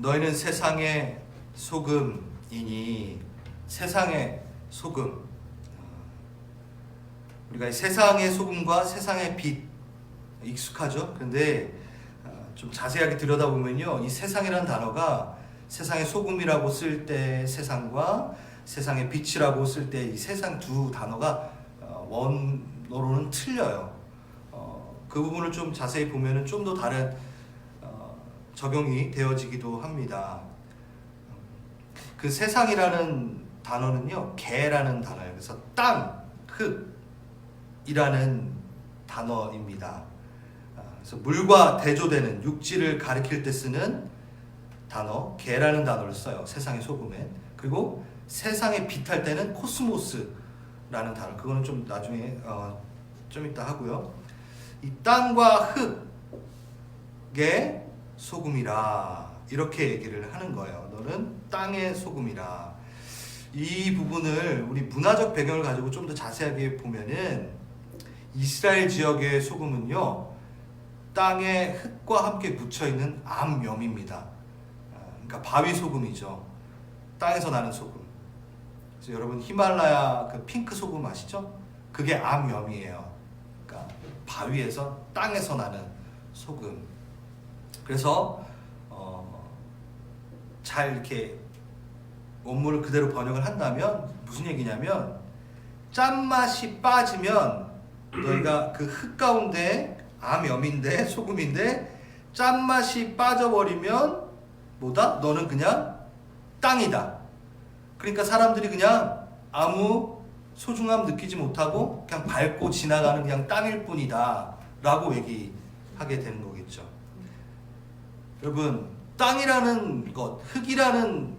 너희는 세상의 소금이니. 세상의 소금. 우리가 세상의 소금과 세상의 빛 익숙하죠. 그런데 좀 자세하게 들여다보면요, 이 세상이라는 단어가 세상의 소금이라고 쓸 때 세상과 세상의 빛이라고 쓸 때 이 세상 두 단어가 원어로는 틀려요. 그 부분을 좀 자세히 보면은 좀 더 다른 적용이 되어지기도 합니다. 그 세상이라는 단어는요, 개라는 단어예요. 그래서 땅, 흙이라는 단어입니다. 그래서 물과 대조되는 육지를 가리킬 때 쓰는 단어, 개라는 단어를 써요. 세상의 소금에. 그리고 세상에 빛할 때는 코스모스라는 단어. 그거는 좀 나중에 좀 이따 하고요. 이 땅과 흙의 소금이라 이렇게 얘기를 하는 거예요. 너는 땅의 소금이라. 이 부분을 우리 문화적 배경을 가지고 좀 더 자세하게 보면은 이스라엘 지역의 소금은요, 땅의 흙과 함께 묻혀있는 암염입니다. 그러니까 바위 소금이죠. 땅에서 나는 소금. 그래서 여러분 히말라야 그 핑크 소금 아시죠? 그게 암염이에요. 그러니까 바위에서 땅에서 나는 소금. 그래서 잘 이렇게 원문을 그대로 번역을 한다면 무슨 얘기냐면, 짠맛이 빠지면 너희가 그 흙 가운데 암염인데 소금인데 짠맛이 빠져버리면 뭐다? 너는 그냥 땅이다. 그러니까 사람들이 그냥 아무 소중함 느끼지 못하고 그냥 밟고 지나가는 그냥 땅일 뿐이다 라고 얘기하게 되는 거겠죠. 여러분, 땅이라는 것, 흙이라는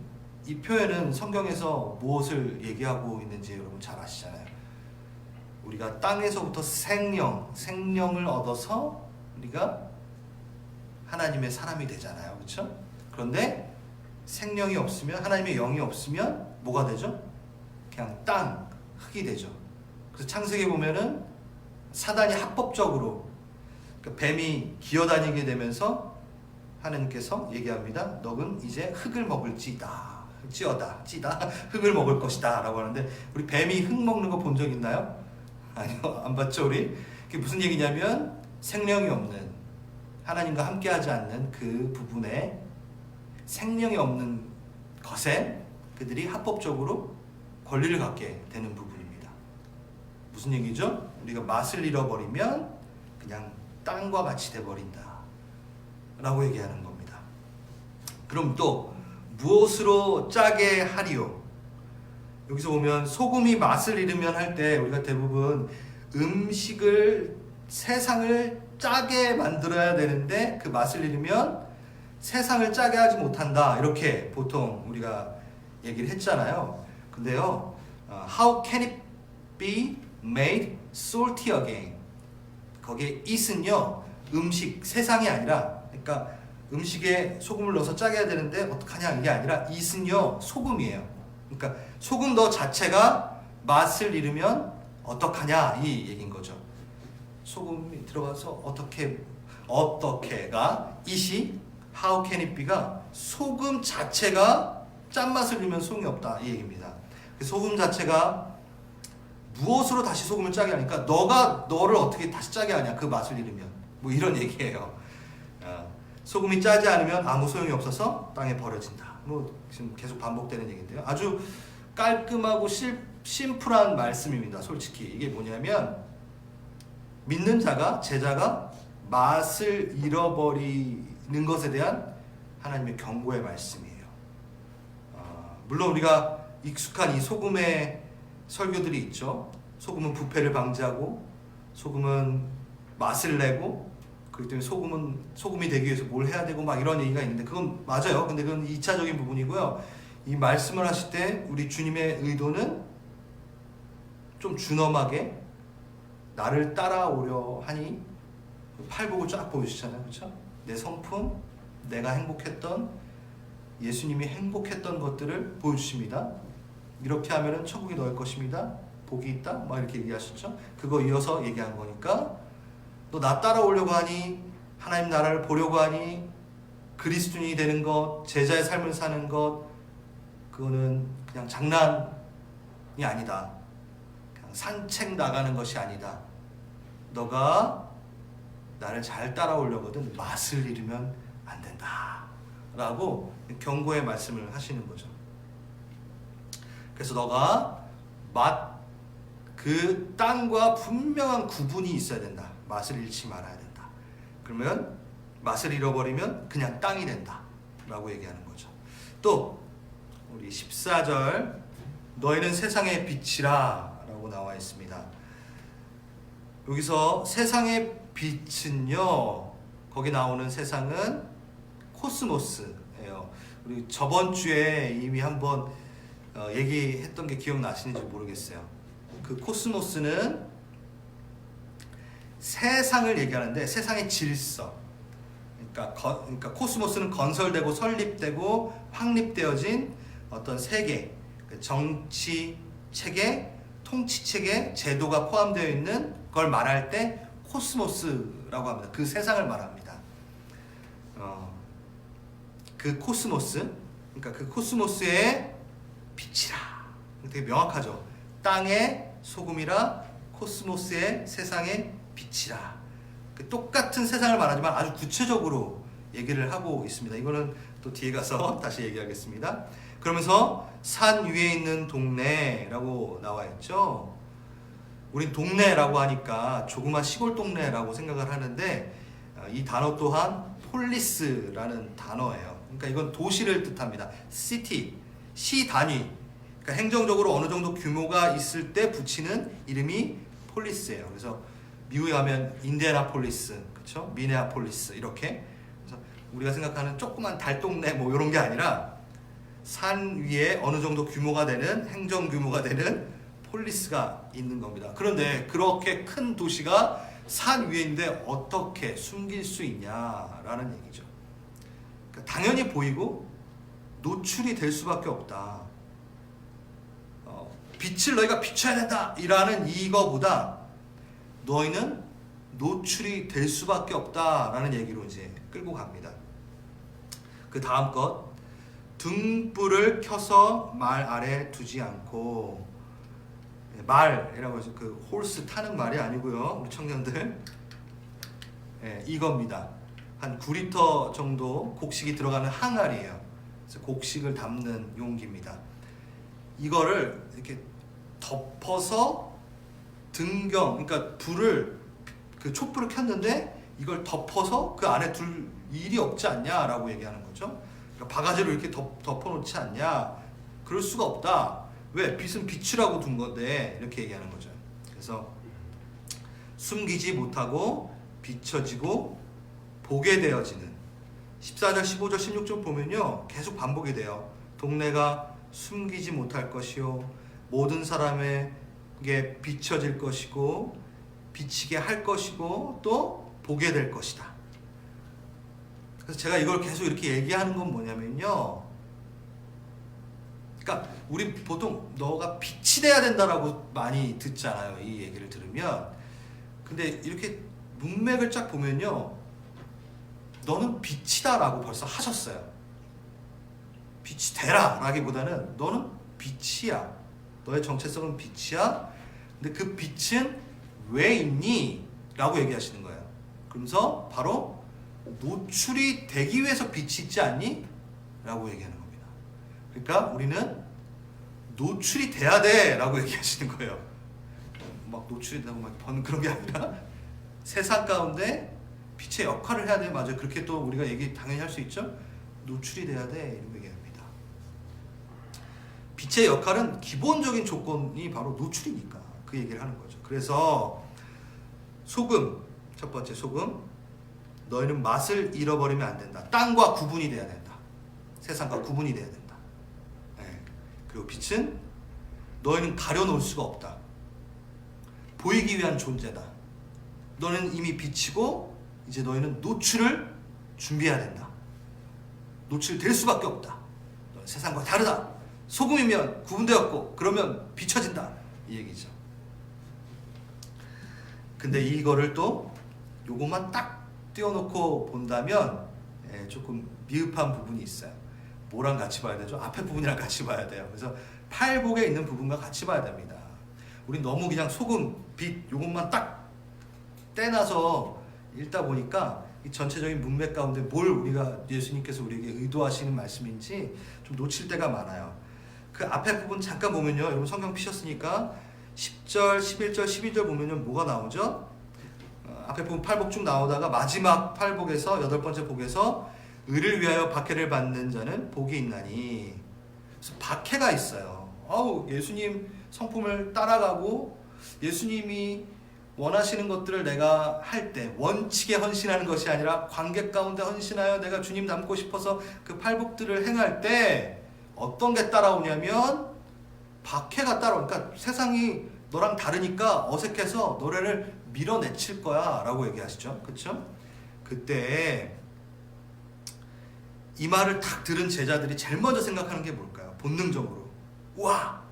이 표현은 성경에서 무엇을 얘기하고 있는지 여러분 잘 아시잖아요. 우리가 땅에서부터 생명을 얻어서 우리가 하나님의 사람이 되잖아요. 그렇죠? 그런데 생명이 없으면, 하나님의 영이 없으면 뭐가 되죠? 그냥 땅, 흙이 되죠. 그래서 창세기에 보면은 사단이 합법적으로, 그러니까 뱀이 기어다니게 되면서 하나님께서 얘기합니다. 너는 이제 흙을 먹을지다. 찌다 흙을 먹을 것이다 라고 하는데, 우리 뱀이 흙 먹는 거 본 적 있나요? 아니요, 안 봤죠. 우리 그게 무슨 얘기냐면, 생명이 없는, 하나님과 함께하지 않는 그 부분에, 생명이 없는 것에 그들이 합법적으로 권리를 갖게 되는 부분입니다. 무슨 얘기죠? 우리가 맛을 잃어버리면 그냥 땅과 같이 돼버린다 라고 얘기하는 겁니다. 그럼 또 무엇으로 짜게 하리요? 여기서 보면 소금이 맛을 잃으면 할 때 우리가 대부분 음식을, 세상을 짜게 만들어야 되는데 그 맛을 잃으면 세상을 짜게 하지 못한다, 이렇게 보통 우리가 얘기를 했잖아요. 근데요, How can it be made salty again? 거기에 it은요, 음식, 세상이 아니라, 그러니까 음식에 소금을 넣어서 짜게 해야 되는데 어떡하냐, 이게 아니라 it은요, 소금이에요. 그러니까 소금 너 자체가 맛을 잃으면 어떡하냐, 이 얘기인 거죠. 소금이 들어가서 어떻게가 it이, how can it be가 소금 자체가 짠맛을 잃으면 소용이 없다, 이 얘기입니다. 소금 자체가 무엇으로 다시 소금을 짜게 하니까 너가 너를 어떻게 다시 짜게 하냐, 그 맛을 잃으면, 뭐 이런 얘기예요. 소금이 짜지 않으면 아무 소용이 없어서 땅에 버려진다. 뭐 지금 계속 반복되는 얘기인데요. 아주 깔끔하고 심플한 말씀입니다. 솔직히 이게 뭐냐면, 믿는 자가, 제자가 맛을 잃어버리는 것에 대한 하나님의 경고의 말씀이에요. 물론 우리가 익숙한 이 소금의 설교들이 있죠. 소금은 부패를 방지하고, 소금은 맛을 내고, 그렇기 때문에 소금이 되기 위해서 뭘 해야 되고 막 이런 얘기가 있는데, 그건 맞아요. 근데 그건 2차적인 부분이고요. 이 말씀을 하실 때 우리 주님의 의도는 좀 준엄하게 나를 따라오려 하니, 팔복을 쫙 보여주시잖아요. 그렇죠? 내 성품, 내가 행복했던, 예수님이 행복했던 것들을 보여주십니다. 이렇게 하면은 천국이 너의 것입니다. 복이 있다. 막 이렇게 얘기하셨죠. 그거 이어서 얘기한 거니까, 너 나 따라오려고 하니, 하나님 나라를 보려고 하니, 그리스도인이 되는 것, 제자의 삶을 사는 것, 그거는 그냥 장난이 아니다. 그냥 산책 나가는 것이 아니다. 너가 나를 잘 따라오려거든 맛을 잃으면 안 된다. 라고 경고의 말씀을 하시는 거죠. 그래서 너가 그 땅과 분명한 구분이 있어야 된다. 맛을 잃지 말아야 된다. 그러면 맛을 잃어버리면 그냥 땅이 된다. 라고 얘기하는 거죠. 또 우리 14절 너희는 세상의 빛이라 라고 나와 있습니다. 여기서 세상의 빛은요, 거기 나오는 세상은 코스모스예요. 우리 저번 주에 이미 한번 얘기했던 게 기억나시는지 모르겠어요. 그 코스모스는 세상을 얘기하는데 세상의 질서, 그러니까 코스모스는 건설되고 설립되고 확립되어진 어떤 세계, 정치 체계, 통치 체계, 제도가 포함되어 있는 걸 말할 때 코스모스라고 합니다. 그 세상을 말합니다. 그 코스모스, 그러니까 그 코스모스의 빛이라. 되게 명확하죠. 땅의 소금이라 코스모스의 세상의 빛이라. 똑같은 세상을 말하지만 아주 구체적으로 얘기를 하고 있습니다. 이거는 또 뒤에 가서 다시 얘기하겠습니다. 그러면서 산 위에 있는 동네라고 나와 있죠. 우린 동네라고 하니까 조그만 시골 동네라고 생각을 하는데 이 단어 또한 폴리스라는 단어예요. 그러니까 이건 도시를 뜻합니다. 시티, 시 단위. 그러니까 행정적으로 어느 정도 규모가 있을 때 붙이는 이름이 폴리스예요. 그래서 미국에 가면 인디애나폴리스, 그렇죠? 미네아폴리스 이렇게. 그래서 우리가 생각하는 조그만 달동네 뭐 이런 게 아니라 산 위에 어느 정도 규모가 되는 행정 규모가 되는 폴리스가 있는 겁니다. 그런데 그렇게 큰 도시가 산 위에 있는데 어떻게 숨길 수 있냐라는 얘기죠. 그러니까 당연히 보이고 노출이 될 수밖에 없다. 빛을 너희가 비춰야 된다 이라는 이거보다 너희는 노출이 될 수밖에 없다라는 얘기로 이제 끌고 갑니다. 그 다음 것, 등불을 켜서 말 아래 두지 않고. 말이라고 해서 그 홀스 타는 말이 아니고요. 우리 청년들, 이겁니다. 한 9리터 정도 곡식이 들어가는 항아리예요. 그래서 곡식을 담는 용기입니다. 이거를 이렇게 덮어서 등경, 그러니까 불을 그 촛불을 켰는데 이걸 덮어서 그 안에 둘 일이 없지 않냐라고 얘기하는 거죠. 그러니까 바가지로 이렇게 덮어놓지 않냐? 그럴 수가 없다. 왜? 빛은 빛이라고 둔 건데 이렇게 얘기하는 거죠. 그래서 숨기지 못하고 비춰지고 보게 되어지는 14절, 15절, 16절 보면요 계속 반복이 돼요. 동네가 숨기지 못할 것이요 모든 사람에게 비춰질 것이고 비치게 할 것이고 또 보게 될 것이다. 그래서 제가 이걸 계속 이렇게 얘기하는 건 뭐냐면요, 그러니까 우리 보통 너가 빛이 돼야 된다라고 많이 듣잖아요. 이 얘기를 들으면. 근데 이렇게 문맥을 쫙 보면요, 너는 빛이다라고 벌써 하셨어요. 빛이 되라 라기보다는 너는 빛이야. 너의 정체성은 빛이야. 근데 그 빛은 왜 있니? 라고 얘기하시는 거예요. 그러면서 바로 노출이 되기 위해서 빛이 있지 않니? 라고 얘기하는 겁니다. 그러니까 우리는 노출이 돼야 돼 라고 얘기하시는 거예요. 막 노출이 되고 막 버는 그런 게 아니라 세상 가운데 빛의 역할을 해야 돼. 맞아요. 그렇게 또 우리가 얘기 당연히 할 수 있죠. 노출이 돼야 돼 이런 얘기합니다. 빛의 역할은 기본적인 조건이 바로 노출이니까 그 얘기를 하는 거죠. 그래서 소금, 첫 번째 소금, 너희는 맛을 잃어버리면 안 된다. 땅과 구분이 돼야 된다. 세상과 구분이 돼야 된다. 그리고 빛은 너희는 가려놓을 수가 없다. 보이기 위한 존재다. 너는 이미 빛이고 이제 너희는 노출을 준비해야 된다. 노출될 수밖에 없다. 너는 세상과 다르다. 소금이면 구분되었고 그러면 비춰진다. 이 얘기죠. 근데 이거를 또 요것만 딱 띄워놓고 본다면 조금 미흡한 부분이 있어요. 뭐랑 같이 봐야 되죠? 앞에 부분이랑 같이 봐야 돼요. 그래서 팔복에 있는 부분과 같이 봐야 됩니다. 우리 너무 그냥 소금, 빛 요것만 딱 떼놔서 읽다 보니까 이 전체적인 문맥 가운데 뭘 우리가 예수님께서 우리에게 의도하시는 말씀인지 좀 놓칠 때가 많아요. 그 앞에 부분 잠깐 보면요. 여러분 성경 피셨으니까 10절, 11절, 12절 보면요. 뭐가 나오죠? 앞에 부분 팔복 쭉 나오다가 마지막 팔복에서 여덟 번째 복에서 의를 위하여 박해를 받는 자는 복이 있나니. 그래서 박해가 있어요. 예수님 성품을 따라가고 예수님이 원하시는 것들을 내가 할 때 원칙에 헌신하는 것이 아니라 관계 가운데 헌신하여 내가 주님 닮고 싶어서 그 팔복들을 행할 때 어떤 게 따라오냐면 박해가 따라오니까 그러니까 세상이 너랑 다르니까 어색해서 너를 밀어내칠 거야 라고 얘기하시죠. 그렇죠? 그때 이 말을 딱 들은 제자들이 제일 먼저 생각하는 게 뭘까요? 본능적으로 와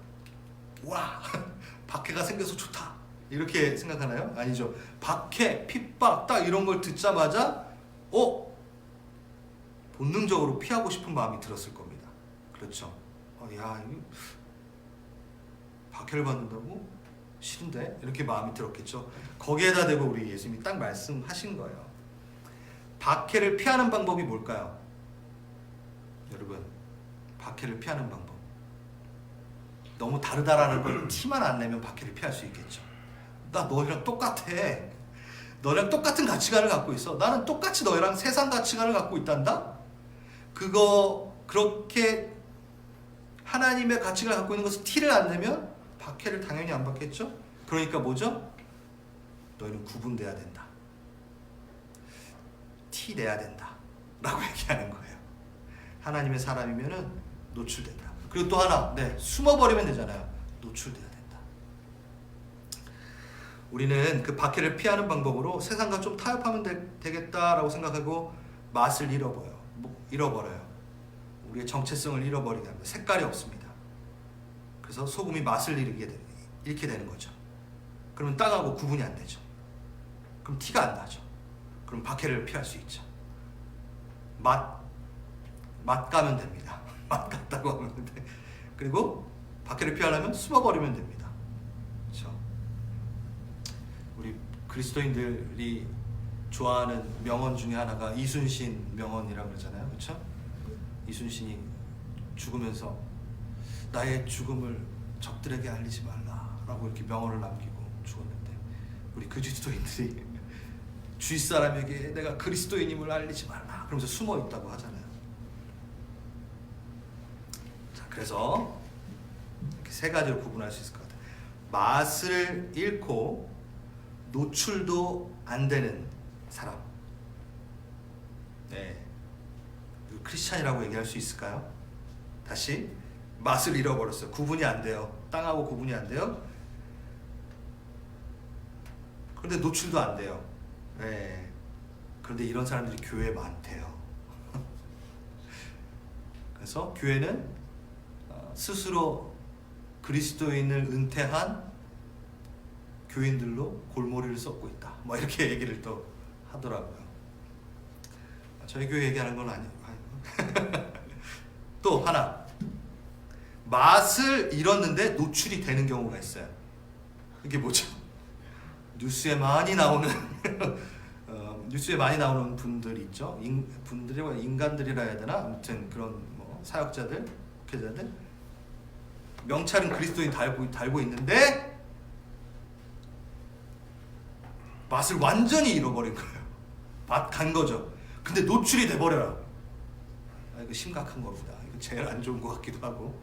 박해가 생겨서 좋다 이렇게 생각하나요? 아니죠. 박해, 핍박 딱 이런 걸 듣자마자 본능적으로 피하고 싶은 마음이 들었을 겁니다. 그렇죠. 이거 박해를 받는다고? 싫은데? 이렇게 마음이 들었겠죠. 거기에다 대고 우리 예수님이 딱 말씀하신 거예요. 박해를 피하는 방법이 뭘까요? 여러분, 박해를 피하는 방법. 너무 다르다라는 걸 티만 안 내면 박해를 피할 수 있겠죠. 나 너희랑 똑같아. 너랑 똑같은 가치관을 갖고 있어. 나는 똑같이 너희랑 세상 가치관을 갖고 있단다. 그렇게 하나님의 가치관을 갖고 있는 것을 티를 안 내면 박해를 당연히 안 받겠죠. 그러니까 뭐죠? 너희는 구분돼야 된다. 티 내야 된다. 라고 얘기하는 거예요. 하나님의 사람이면은 노출된다. 그리고 또 하나, 숨어버리면 되잖아요. 노출돼야 된다. 우리는 그 박해를 피하는 방법으로 세상과 좀 타협하면 되겠다라고 생각하고 맛을 잃어버려요. 우리의 정체성을 잃어버리게 합니다. 색깔이 없습니다. 그래서 소금이 맛을 잃게 되는 거죠. 그러면 땅하고 구분이 안 되죠. 그럼 티가 안 나죠. 그럼 박해를 피할 수 있죠. 맛 가면 됩니다. 맛 같다고 하면 돼. 그리고 박해를 피하려면 숨어버리면 됩니다. 그렇죠? 우리 그리스도인들이 좋아하는 명언 중에 하나가 이순신 명언이라고 그러잖아요. 그렇죠? 이순신이 죽으면서 나의 죽음을 적들에게 알리지 말라라고 이렇게 명언을 남기고 죽었는데 우리 그리스도인들이 주위 사람에게 내가 그리스도인임을 알리지 말라 그러면서 숨어 있다고 하잖아요. 자, 그래서 이렇게 세 가지로 구분할 수 있을 것 같아요. 맛을 잃고 노출도 안 되는 사람. 크리스찬이라고 얘기할 수 있을까요? 다시 맛을 잃어버렸어요. 구분이 안 돼요. 땅하고 구분이 안 돼요. 그런데 노출도 안 돼요. 그런데 이런 사람들이 교회에 많대요. 그래서 교회는 스스로 그리스도인을 은퇴한 교인들로 골머리를 썩고 있다. 뭐 이렇게 얘기를 또 하더라고요. 저희 교회 얘기하는 건 아니에요. 또 하나, 맛을 잃었는데 노출이 되는 경우가 있어요. 이게 뭐죠? 뉴스에 많이 나오는 분들이 있죠. 인간들이라 해야 되나? 아무튼 그런 사역자들, 목회자들 명찰은 그리스도인 달고 있는데 맛을 완전히 잃어버린 거예요. 맛 간 거죠. 근데 노출이 돼버려요. 이거 심각한 겁니다. 이거 제일 안 좋은 것 같기도 하고.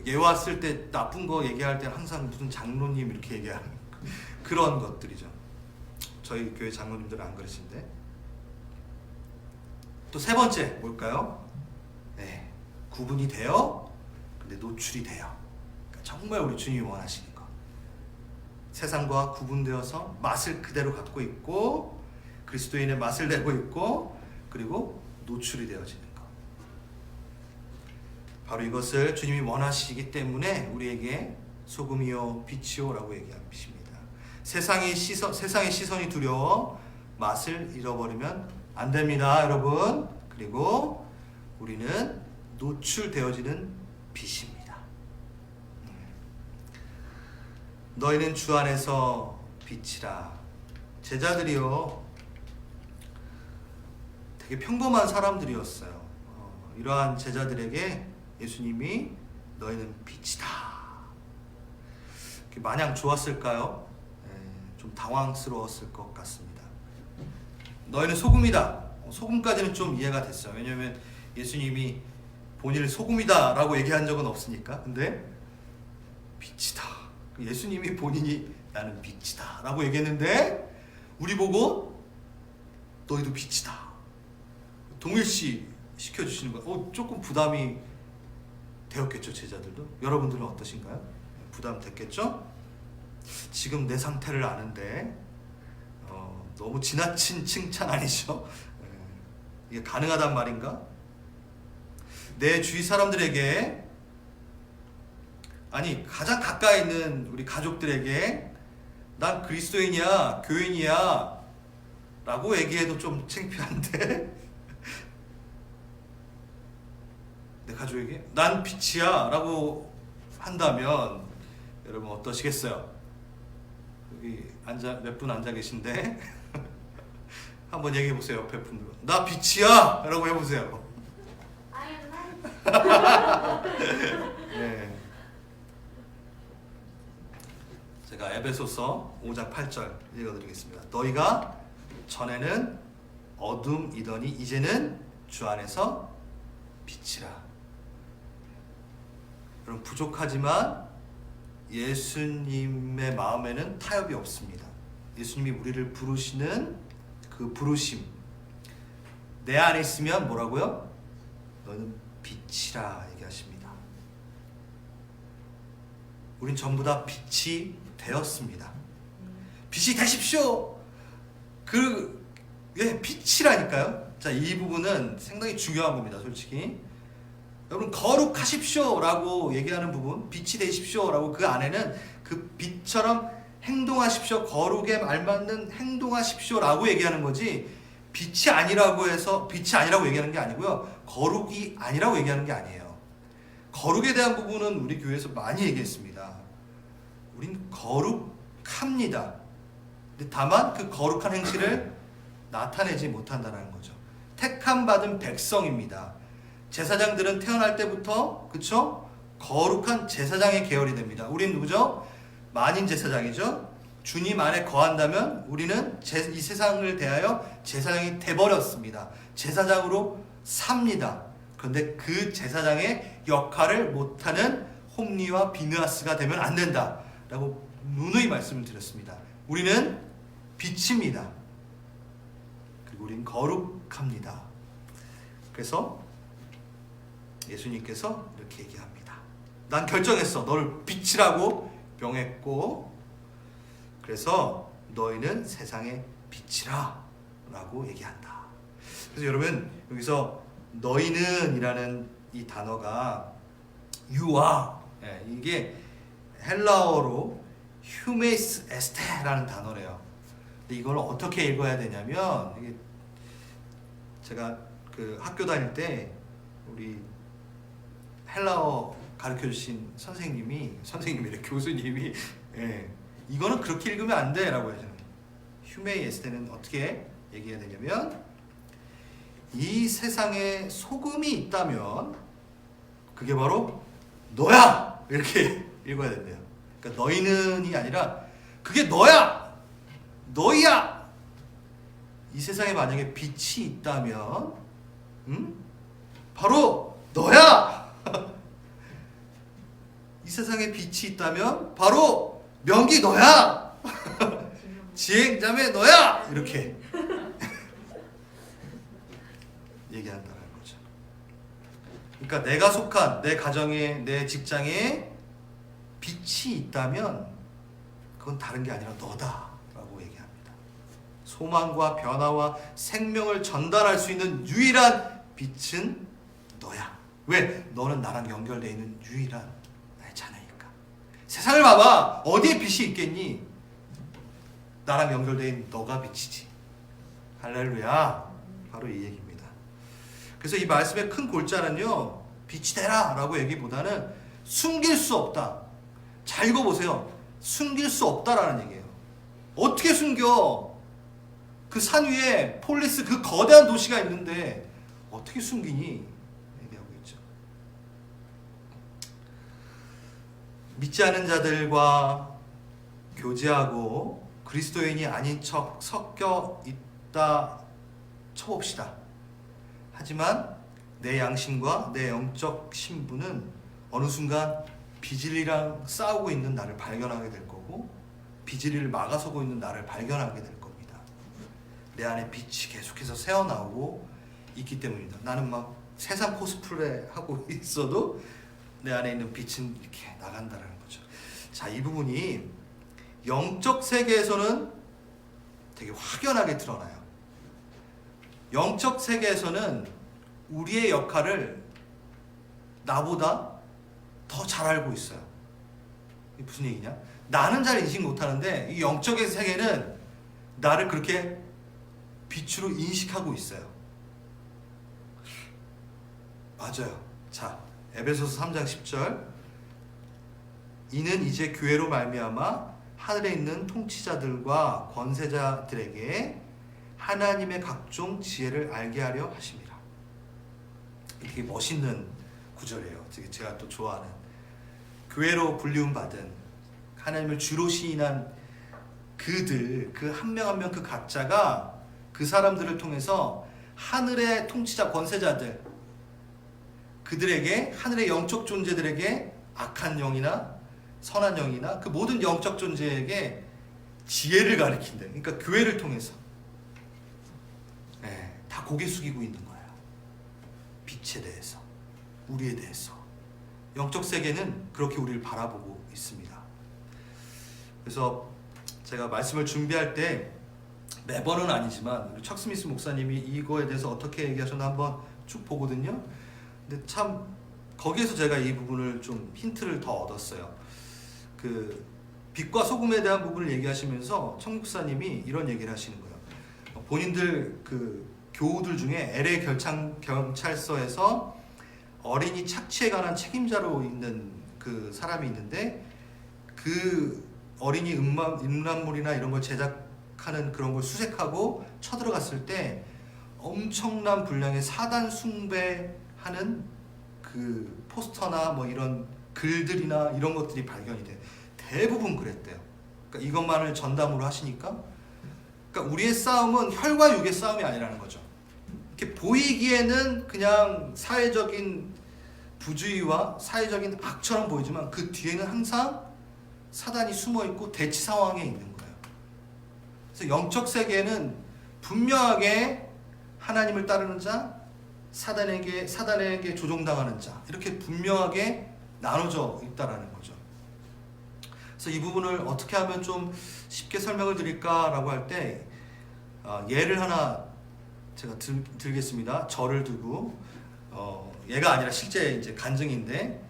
얘 왔을 때 나쁜 거 얘기할 때 항상 무슨 장로님 이렇게 얘기하는 그런 것들이죠. 저희 교회 장로님들은 안 그러신데. 또 세 번째 뭘까요? 구분이 돼요. 근데 노출이 돼요. 그러니까 정말 우리 주님이 원하시는 거. 세상과 구분되어서 맛을 그대로 갖고 있고 그리스도인의 맛을 내고 있고 그리고 노출이 되어지는 것. 바로 이것을 주님이 원하시기 때문에 우리에게 소금이요 빛이요 라고 얘기하십니다. 세상의 시선이 두려워 맛을 잃어버리면 안 됩니다, 여러분. 그리고 우리는 노출되어지는 빛입니다. 너희는 주 안에서 빛이라. 제자들이요, 되게 평범한 사람들이었어요. 이러한 제자들에게 예수님이 너희는 빛이다. 마냥 좋았을까요? 좀 당황스러웠을 것 같습니다. 너희는 소금이다. 소금까지는 좀 이해가 됐어요. 왜냐하면 예수님이 본인을 소금이다 라고 얘기한 적은 없으니까. 근데 빛이다. 예수님이 본인이 나는 빛이다 라고 얘기했는데 우리 보고 너희도 빛이다. 동일시 시켜주시는 거예요. 조금 부담이 되었겠죠, 제자들도. 여러분들은 어떠신가요? 부담됐겠죠? 지금 내 상태를 아는데 너무 지나친 칭찬 아니죠? 이게 가능하단 말인가? 내 주위 사람들에게, 아니 가장 가까이 있는 우리 가족들에게 난 그리스도인이야, 교인이야 라고 얘기해도 좀 창피한데 내 가족에게 난 빛이야 라고 한다면 여러분 어떠시겠어요? 여기 몇 분 앉아 계신데 한번 얘기해 보세요. 옆에 분들 나 빛이야 라고 해보세요. 네. 제가 에베소서 5장 8절 읽어드리겠습니다. 너희가 전에는 어둠이더니 이제는 주 안에서 빛이라. 여러분 부족하지만 예수님의 마음에는 타협이 없습니다. 예수님이 우리를 부르시는 그 부르심, 내 안에 있으면 뭐라고요? 너는 빛이라 얘기하십니다. 우린 전부 다 빛이 되었습니다. 빛이 되십시오. 빛이라니까요. 자, 이 부분은 상당히 중요한 겁니다. 솔직히 여러분 거룩하십시오 라고 얘기하는 부분, 빛이 되십시오 라고 그 안에는 그 빛처럼 행동하십시오, 거룩에 알맞는 행동하십시오 라고 얘기하는 거지, 빛이 아니라고 해서 빛이 아니라고 얘기하는 게 아니고요, 거룩이 아니라고 얘기하는 게 아니에요. 거룩에 대한 부분은 우리 교회에서 많이 얘기했습니다. 우린 거룩합니다. 근데 다만 그 거룩한 행실을 나타내지 못한다는 거죠. 택함 받은 백성입니다. 제사장들은 태어날 때부터 그쵸? 거룩한 제사장의 계열이 됩니다. 우린 누구죠? 만인 제사장이죠. 주님 안에 거한다면 우리는 이 세상을 대하여 제사장이 돼버렸습니다. 제사장으로 삽니다. 그런데 그 제사장의 역할을 못하는 홈리와 비느하스가 되면 안 된다 라고 누누이 말씀을 드렸습니다. 우리는 빛입니다. 그리고 우리는 거룩합니다. 그래서 예수님께서 이렇게 얘기합니다. 난 결정했어. 너를 빛이라고 명했고 그래서 너희는 세상의 빛이라 라고 얘기한다. 그래서 여러분 여기서 너희는 이라는 이 단어가 유아, 이게 헬라어로 휴메이스 에스테라는 단어래요. 근데 이걸 어떻게 읽어야 되냐면, 이게 제가 그 학교 다닐 때 우리 헬라어 가르쳐 주신 선생님이래, 교수님이, 이거는 그렇게 읽으면 안 돼 라고 하잖아요. 휴메이 에스테는 어떻게 얘기해야 되냐면, 이 세상에 소금이 있다면 그게 바로 너야! 이렇게 읽어야 된대요. 그러니까 너희는이 아니라 그게 너야! 너희야! 이 세상에 만약에 빛이 있다면 바로 너야! 이 세상에 빛이 있다면 바로 명기 너야! 지행자매 너야! 이렇게 얘기한다는 거죠. 그러니까 내가 속한 내 가정에, 내 직장에 빛이 있다면 그건 다른 게 아니라 너다 라고 얘기합니다. 소망과 변화와 생명을 전달할 수 있는 유일한 빛은 너야. 왜? 너는 나랑 연결되어 있는 유일한 나의 자녀니까. 세상을 봐봐. 어디에 빛이 있겠니? 나랑 연결되어 있는 너가 빛이지. 할렐루야. 바로 이 얘기입니다. 그래서 이 말씀의 큰 골자는요, 빛이 되라 라고 얘기보다는 숨길 수 없다. 잘 읽어보세요. 숨길 수 없다라는 얘기예요. 어떻게 숨겨? 그 산 위에 폴리스 그 거대한 도시가 있는데 어떻게 숨기니? 얘기하고 있죠. 믿지 않은 자들과 교제하고 그리스도인이 아닌 척 섞여 있다 쳐봅시다. 하지만 내 양심과 내 영적 신분은 어느 순간 비질리랑 싸우고 있는 나를 발견하게 될 거고, 비질리를 막아서고 있는 나를 발견하게 될 겁니다. 내 안에 빛이 계속해서 새어나오고 있기 때문입니다. 나는 막 세상 코스프레 하고 있어도 내 안에 있는 빛은 이렇게 나간다는 거죠. 자, 이 부분이 영적 세계에서는 되게 확연하게 드러나요. 영적 세계에서는 우리의 역할을 나보다 더 잘 알고 있어요. 이게 무슨 얘기냐? 나는 잘 인식 못하는데 이 영적 세계는 나를 그렇게 빛으로 인식하고 있어요. 맞아요. 자, 에베소서 3장 10절. 이는 이제 교회로 말미암아 하늘에 있는 통치자들과 권세자들에게 하나님의 각종 지혜를 알게 하려 하십니다. 이렇게 멋있는 구절이에요. 제가 또 좋아하는, 교회로 불리움 받은 하나님을 주로 시인한 그들, 그 한 명 한 명 그 각자가 그 사람들을 통해서 하늘의 통치자 권세자들, 그들에게, 하늘의 영적 존재들에게, 악한 영이나 선한 영이나 그 모든 영적 존재에게 지혜를 가르친다. 그러니까 교회를 통해서 다 고개 숙이고 있는 거예요. 빛에 대해서, 우리에 대해서. 영적 세계는 그렇게 우리를 바라보고 있습니다. 그래서 제가 말씀을 준비할 때 매번은 아니지만 척 스미스 목사님이 이거에 대해서 어떻게 얘기하셨나 한번 쭉 보거든요. 근데 참 거기에서 제가 이 부분을 좀 힌트를 더 얻었어요. 그 빛과 소금에 대한 부분을 얘기하시면서 청 목사님이 이런 얘기를 하시는 거예요. 본인들 그 교우들 중에 LA 경찰서에서 어린이 착취에 관한 책임자로 있는 그 사람이 있는데, 그 어린이 음란물이나 이런 걸 제작하는 그런 걸 수색하고 쳐들어갔을 때 엄청난 분량의 사단 숭배하는 그 포스터나 뭐 이런 글들이나 이런 것들이 발견이 돼. 대부분 그랬대요. 그러니까 이것만을 전담으로 하시니까, 그러니까 우리의 싸움은 혈과 육의 싸움이 아니라는 거죠. 이렇게 보이기에는 그냥 사회적인 부주의와 사회적인 악처럼 보이지만 그 뒤에는 항상 사단이 숨어 있고 대치 상황에 있는 거예요. 그래서 영적 세계는 분명하게 하나님을 따르는 자, 사단에게 조종당하는 자, 이렇게 분명하게 나눠져 있다라는 거죠. 그래서 이 부분을 어떻게 하면 좀 쉽게 설명을 드릴까라고 할 때 예를 하나 제가 들겠습니다. 저를 두고 얘가 아니라 실제 이제 간증인데,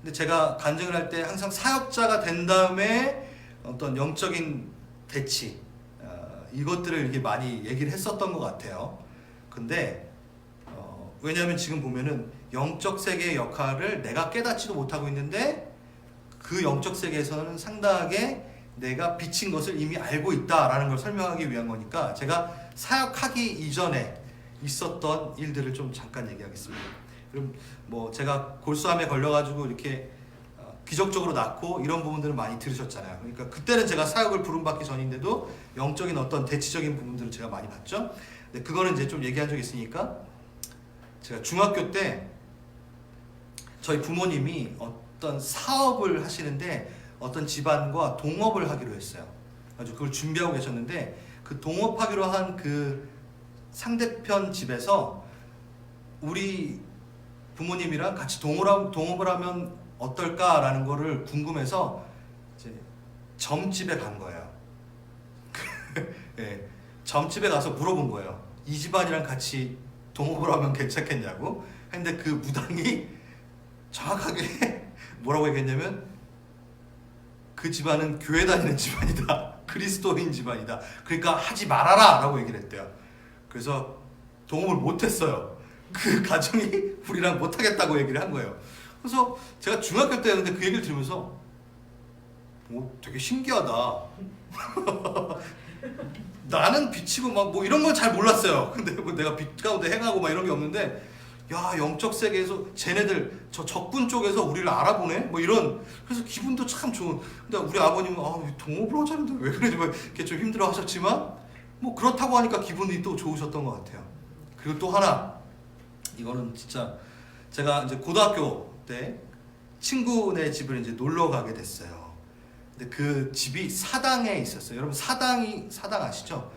근데 제가 간증을 할 때 항상 사역자가 된 다음에 어떤 영적인 대치 이것들을 이렇게 많이 얘기를 했었던 것 같아요. 근데 왜냐하면 지금 보면은 영적 세계의 역할을 내가 깨닫지도 못하고 있는데 그 영적 세계에서는 상당하게 내가 비친 것을 이미 알고 있다라는 걸 설명하기 위한 거니까 제가 사역하기 이전에 있었던 일들을 좀 잠깐 얘기하겠습니다. 그럼 뭐 제가 골수암에 걸려가지고 이렇게 기적적으로 낫고 이런 부분들을 많이 들으셨잖아요. 그러니까 그때는 제가 사역을 부름받기 전인데도 영적인 어떤 대치적인 부분들을 제가 많이 봤죠. 근데 그거는 이제 좀 얘기한 적이 있으니까, 제가 중학교 때 저희 부모님이 어떤 사업을 하시는데 어떤 집안과 동업을 하기로 했어요. 아주 그걸 준비하고 계셨는데, 그 동업하기로 한 그 상대편 집에서 우리 부모님이랑 같이 동업을 하면 어떨까라는 거를 궁금해서 이제 점집에 간 거예요. 네, 점집에 가서 물어본 거예요. 이 집안이랑 같이 동업을 하면 괜찮겠냐고. 근데 그 무당이 정확하게 뭐라고 얘기했냐면, 그 집안은 교회 다니는 집안이다. 그리스도인 집안이다. 그러니까 하지 말아라 라고 얘기를 했대요. 그래서 동업을 못했어요. 그 가정이 우리랑 못하겠다고 얘기를 한 거예요. 그래서 제가 중학교 때였는데 그 얘기를 들으면서 되게 신기하다. 나는 빛이고 막 뭐 이런 건 잘 몰랐어요. 근데 뭐 내가 빛 가운데 행하고 막 이런 게 없는데, 야, 영적 세계에서 쟤네들 저 적군 쪽에서 우리를 알아보네? 뭐 이런. 그래서 기분도 참 좋은. 근데 우리 아버님은 동업을 하자는데 왜 그러지? 뭐 이렇게 좀 힘들어 하셨지만 뭐 그렇다고 하니까 기분이 또 좋으셨던 것 같아요. 그리고 또 하나, 이거는 진짜 제가 이제 고등학교 때 친구네 집을 이제 놀러 가게 됐어요. 근데 그 집이 사당에 있었어요. 여러분 사당 아시죠?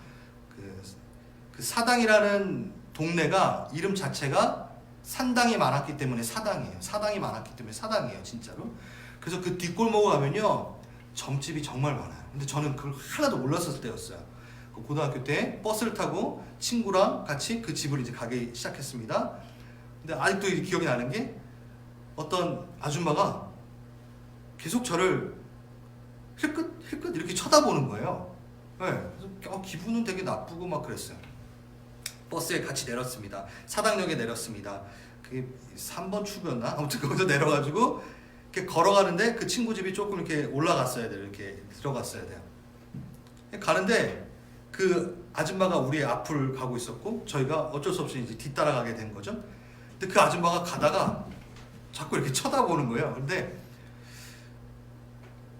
그 사당이라는 동네가 이름 자체가 산당이 많았기 때문에 사당이에요. 사당이 많았기 때문에 사당이에요, 진짜로. 그래서 그 뒷골목을 가면요, 점집이 정말 많아요. 근데 저는 그걸 하나도 몰랐을 때였어요. 고등학교 때 버스를 타고 친구랑 같이 그 집을 이제 가기 시작했습니다. 근데 아직도 기억이 나는 게, 어떤 아줌마가 계속 저를 힐끗 이렇게 쳐다보는 거예요. 네, 그래서 기분은 되게 나쁘고 막 그랬어요. 버스에 같이 내렸습니다. 사당역에 내렸습니다. 그게 3번 출구였나? 아무튼 거기서 내려가지고 이렇게 걸어가는데 그 친구 집이 조금 이렇게 올라갔어야 돼요. 이렇게 들어갔어야 돼요. 가는데 그 아줌마가 우리 앞을 가고 있었고 저희가 어쩔 수 없이 이제 뒤따라가게 된 거죠. 근데 그 아줌마가 가다가 자꾸 이렇게 쳐다보는 거예요. 근데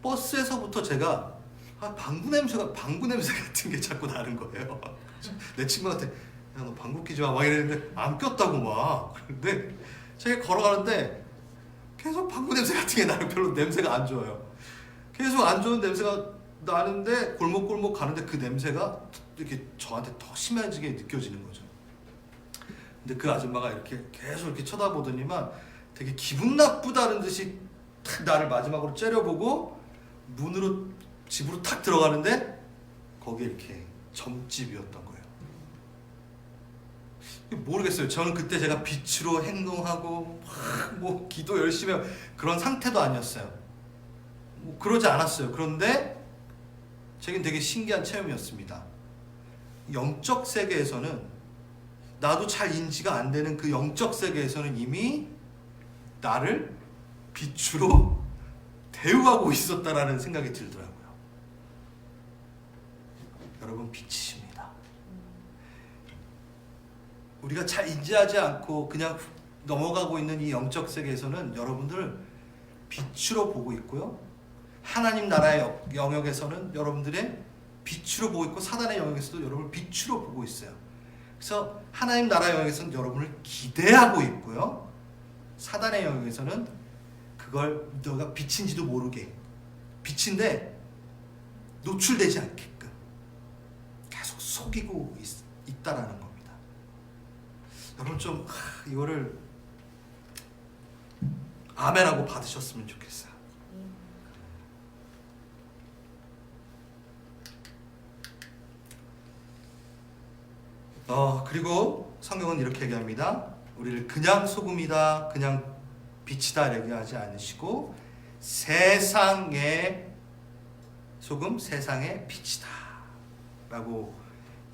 버스에서부터 제가 방구 냄새 같은 게 자꾸 나는 거예요. 내 친구한테, 야, 너 방구 끼지 마 막 이랬는데 안 꼈다고 막. 그런데 제가 걸어가는데 계속 방구 냄새 같은 게 나는, 별로 냄새가 안 좋아요. 계속 안 좋은 냄새가 나는데 골목골목 가는데 그 냄새가 이렇게 저한테 더 심해지게 느껴지는 거죠. 근데 그 아줌마가 이렇게 계속 이렇게 쳐다보더니만 되게 기분 나쁘다는 듯이 탁 나를 마지막으로 째려보고 문으로 집으로 탁 들어가는데 거기에 이렇게 점집이었던 거예요. 모르겠어요. 저는 그때 제가 빛으로 행동하고 뭐 기도 열심히 하고 그런 상태도 아니었어요. 뭐 그러지 않았어요. 그런데 제겐 되게 신기한 체험이었습니다. 영적 세계에서는, 나도 잘 인지가 안 되는 그 영적 세계에서는 이미 나를 빛으로 대우하고 있었다라는 생각이 들더라고요. 여러분, 빛이십니다. 우리가 잘 인지하지 않고 그냥 넘어가고 있는 이 영적 세계에서는 여러분들 빛으로 보고 있고요. 하나님 나라의 영역에서는 여러분들의 빛으로 보고 있고, 사단의 영역에서도 여러분을 빛으로 보고 있어요. 그래서 하나님 나라 영역에서는 여러분을 기대하고 있고요. 사단의 영역에서는 그걸 너가 빛인지도 모르게, 빛인데 노출되지 않게끔 계속 속이고 있다라는 겁니다. 여러분 좀 이거를 아멘하고 받으셨으면 좋겠어요. 그리고 성경은 이렇게 얘기합니다. 우리를 그냥 소금이다, 그냥 빛이다 얘기하지 않으시고 세상의 소금, 세상의 빛이다 라고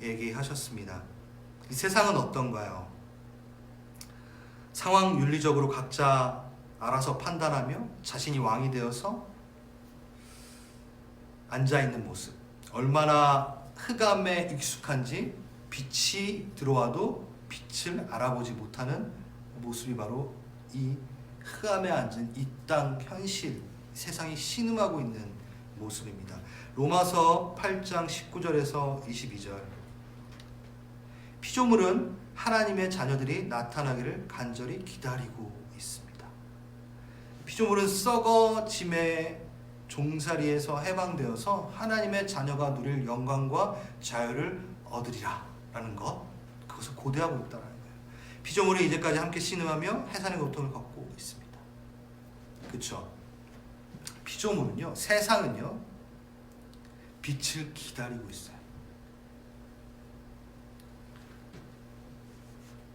얘기하셨습니다. 이 세상은 어떤가요? 상황 윤리적으로 각자 알아서 판단하며 자신이 왕이 되어서 앉아있는 모습, 얼마나 흑암에 익숙한지 빛이 들어와도 빛을 알아보지 못하는 모습이 바로 이 흑암에 앉은 이 땅 현실, 세상이 신음하고 있는 모습입니다. 로마서 8장 19절에서 22절. 피조물은 하나님의 자녀들이 나타나기를 간절히 기다리고 있습니다. 피조물은 썩어짐의 종살이에서 해방되어서 하나님의 자녀가 누릴 영광과 자유를 얻으리라 라는 것, 그것을 고대하고 있다는 거예요. 피조물이 이제까지 함께 신음하며 해산의 고통을 겪고 있습니다. 그렇죠? 피조물은요, 세상은요, 빛을 기다리고 있어요.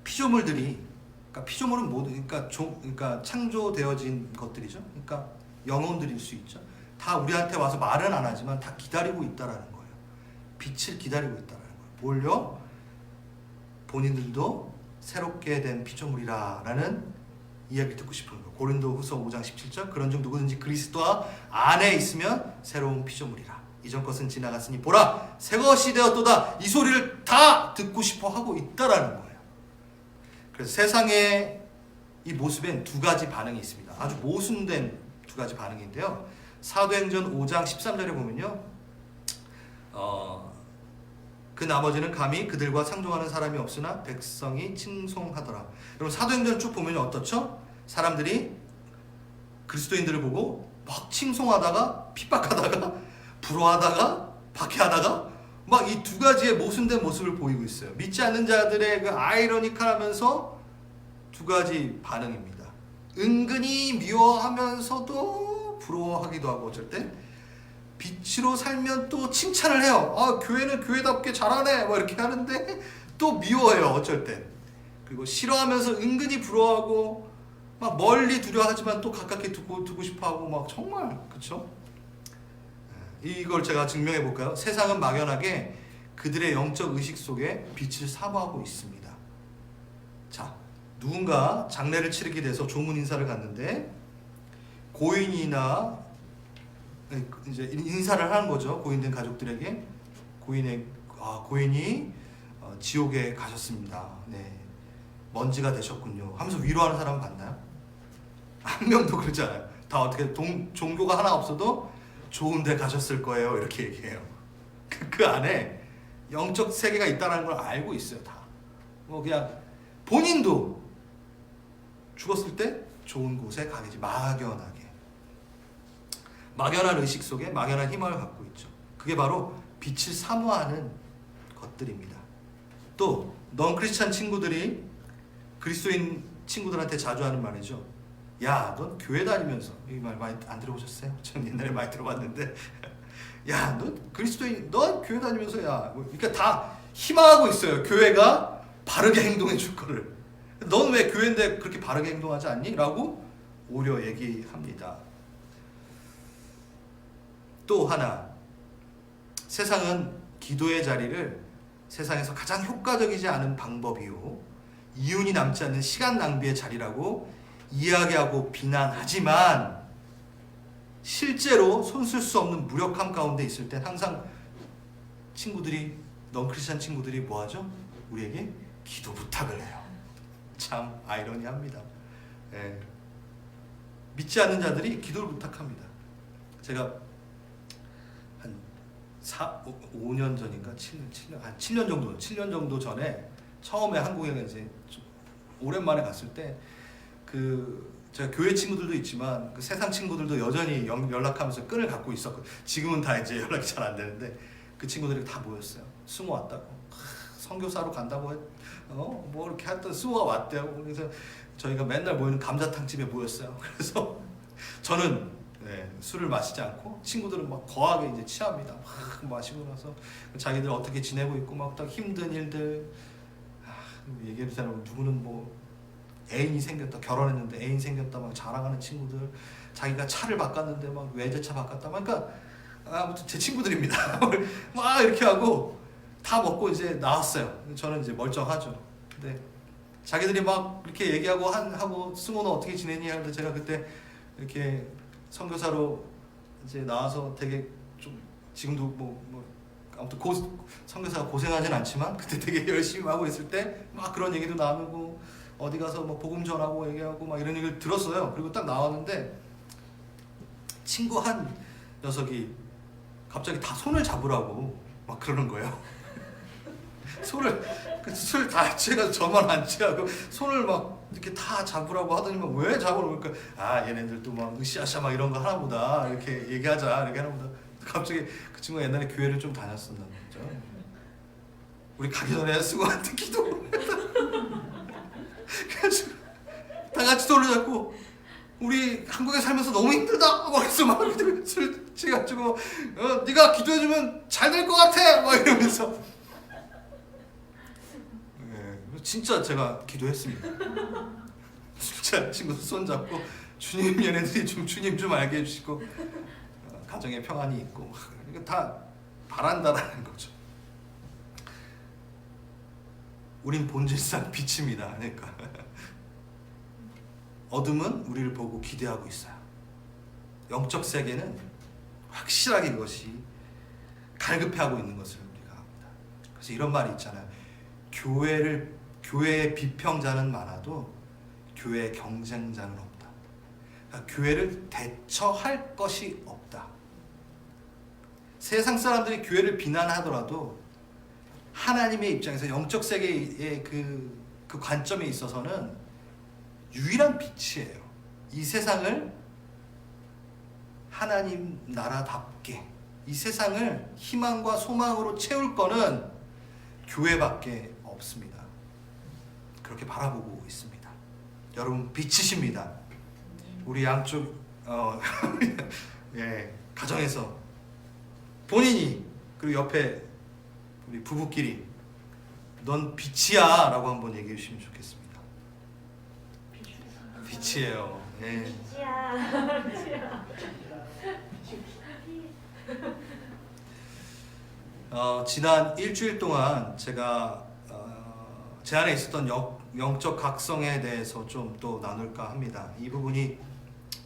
피조물들이, 그러니까 피조물은 모두, 그러니까 창조되어진 것들이죠. 그러니까 영혼들일 수 있죠. 다 우리한테 와서 말은 안 하지만 다 기다리고 있다라는 거예요. 빛을 기다리고 있다라는 거예요. 뭘요? 본인들도 새롭게 된 피조물이라라는 이야기 듣고 싶은 거예요. 고린도후서 5장 17절 그런즉 누구든지 그리스도 안에 있으면 새로운 피조물이라. 이전 것은 지나갔으니 보라 새것이 되었도다. 이 소리를 다 듣고 싶어 하고 있다라는 거예요. 그래서 세상의 이 모습엔 두 가지 반응이 있습니다. 아주 모순된 두 가지 반응인데요. 사도행전 5장 13절에 보면요. 그 나머지는 감히 그들과 상종하는 사람이 없으나 백성이 칭송하더라. 여러분 사도행전 쭉 보면 어떻죠? 사람들이 그리스도인들을 보고 막 칭송하다가 핍박하다가 부러워하다가 박해하다가 막 이 두 가지의 모순된 모습을 보이고 있어요. 믿지 않는 자들의 그 아이러니컬하면서 두 가지 반응입니다. 은근히 미워하면서도 부러워하기도 하고 어쩔 때 빛으로 살면 또 칭찬을 해요. 아 교회는 교회답게 잘하네 뭐 이렇게 하는데 또 미워해요 어쩔 때. 그리고 싫어하면서 은근히 부러워하고 막 멀리 두려워하지만 또 가깝게 두고 싶어하고 막 정말 그렇죠? 이걸 제가 증명해 볼까요? 세상은 막연하게 그들의 영적 의식 속에 빛을 사모하고 있습니다. 자, 누군가 장례를 치르게 돼서 조문 인사를 갔는데 고인이나 이제 인사를 하는 거죠. 고인된 가족들에게 고인이 지옥에 가셨습니다. 네, 먼지가 되셨군요. 하면서 위로하는 사람 봤나요? 한 명도 그러지 않아요. 다 어떻게 종교가 하나 없어도 좋은데 가셨을 거예요. 이렇게 얘기해요. 그 안에 영적 세계가 있다는 걸 알고 있어요. 다. 뭐 그냥 본인도 죽었을 때 좋은 곳에 가겠지. 막연한 의식 속에 막연한 희망을 갖고 있죠. 그게 바로 빛을 사모하는 것들입니다. 또 넌 크리스찬 친구들이 그리스도인 친구들한테 자주 하는 말이죠. 야, 넌 교회 다니면서 이 말 많이 안 들어보셨어요? 전 옛날에 많이 들어봤는데 야, 넌 그리스도인, 넌 교회 다니면서 야, 그러니까 다 희망하고 있어요. 교회가 바르게 행동해 줄 거를. 넌 왜 교회인데 그렇게 바르게 행동하지 않니? 라고 오히려 얘기합니다. 또 하나, 세상은 기도의 자리를 세상에서 가장 효과적이지 않은 방법이요 이윤이 남지 않는 시간 낭비의 자리라고 이야기하고 비난하지만 실제로 손쓸 수 없는 무력함 가운데 있을 때 항상 친구들이 넌크리스찬 친구들이 뭐하죠? 우리에게 기도 부탁을 해요. 참 아이러니합니다. 예. 믿지 않는 자들이 기도를 부탁합니다. 제가 한 5년 전인가 7년 정도 전에 처음에 한국에 이제 오랜만에 갔을 때 제가 교회 친구들도 있지만 그 세상 친구들도 여전히 연락하면서 끈을 갖고 있었고 지금은 다 이제 연락이 잘 안 되는데 그 친구들이 다 모였어요. 수모 왔다고 선교사로 간다고 뭐 이렇게 했던 수모가 왔대요. 그래서 저희가 맨날 모이는 감자탕 집에 모였어요. 그래서 저는 술을 마시지 않고 친구들은 막 거하게 이제 취합니다. 막 마시고 나서 자기들 어떻게 지내고 있고 막 딱 힘든 일들 얘기해도 되나 누구는 뭐 애인이 생겼다 결혼했는데 애인 생겼다 막 자랑하는 친구들 자기가 차를 바꿨는데 막 외제차 바꿨다 그러니까 아무튼 제 친구들입니다. 막 이렇게 하고 다 먹고 이제 나왔어요. 저는 이제 멀쩡하죠. 근데 자기들이 막 이렇게 얘기하고 하고 승호는 어떻게 지내니 하는데 제가 그때 이렇게 선교사로 이제 나와서 되게 좀 지금도 뭐 아무튼 선교사가 고생하진 않지만 그때 되게 열심히 하고 있을 때 막 그런 얘기도 나누고 어디 가서 뭐 복음 전하고 얘기하고 막 이런 얘기를 들었어요. 그리고 딱 나왔는데 친구 한 녀석이 갑자기 다 손을 잡으라고 막 그러는 거예요. 술 다 취해가지고 저만 안 취하고 손을 막 이렇게 다 잡으라고 하더니만 왜 잡으라고 그러니까 얘네들 또 막 으쌰으쌰 막 이런 거 하나보다 이렇게 얘기하자 이렇게 하나보다 갑자기 그 친구가 옛날에 교회를 좀 다녔었나 보죠. 우리 가기 전에 수고한테 기도 그래서 다 같이 손을 잡고 우리 한국에 살면서 너무 힘들다 막 그래서 막 술 취해가지고 네가 기도해주면 잘 될 것 같아 막 이러면서 진짜 제가 기도했습니다. 진짜 친구 손 잡고 주님 얘네들이 좀 주님 좀 알게 해주시고 가정에 평안이 있고 이거 다 바란다라는 거죠. 우린 본질상 빛입니다. 그러니까 어둠은 우리를 보고 기대하고 있어요. 영적 세계는 확실하게 이것이 갈급해하고 있는 것을 우리가 합니다. 그래서 이런 말이 있잖아요. 교회의 비평자는 많아도 교회의 경쟁자는 없다. 그러니까 교회를 대처할 것이 없다. 세상 사람들이 교회를 비난하더라도 하나님의 입장에서 영적 세계의 그 관점에 있어서는 유일한 빛이에요. 이 세상을 하나님 나라답게, 이 세상을 희망과 소망으로 채울 거는 교회밖에 없습니다. 그렇게 바라보고 있습니다. 여러분 빛이십니다. 우리 양쪽 예, 가정에서 본인이 그리고 옆에 우리 부부끼리 넌 빛이야 라고 한번 얘기해 주시면 좋겠습니다. 빛이에요. 예. 빛이야. 지난 일주일 동안 제가 제 안에 있었던 영적 각성에 대해서 좀 또 나눌까 합니다. 이 부분이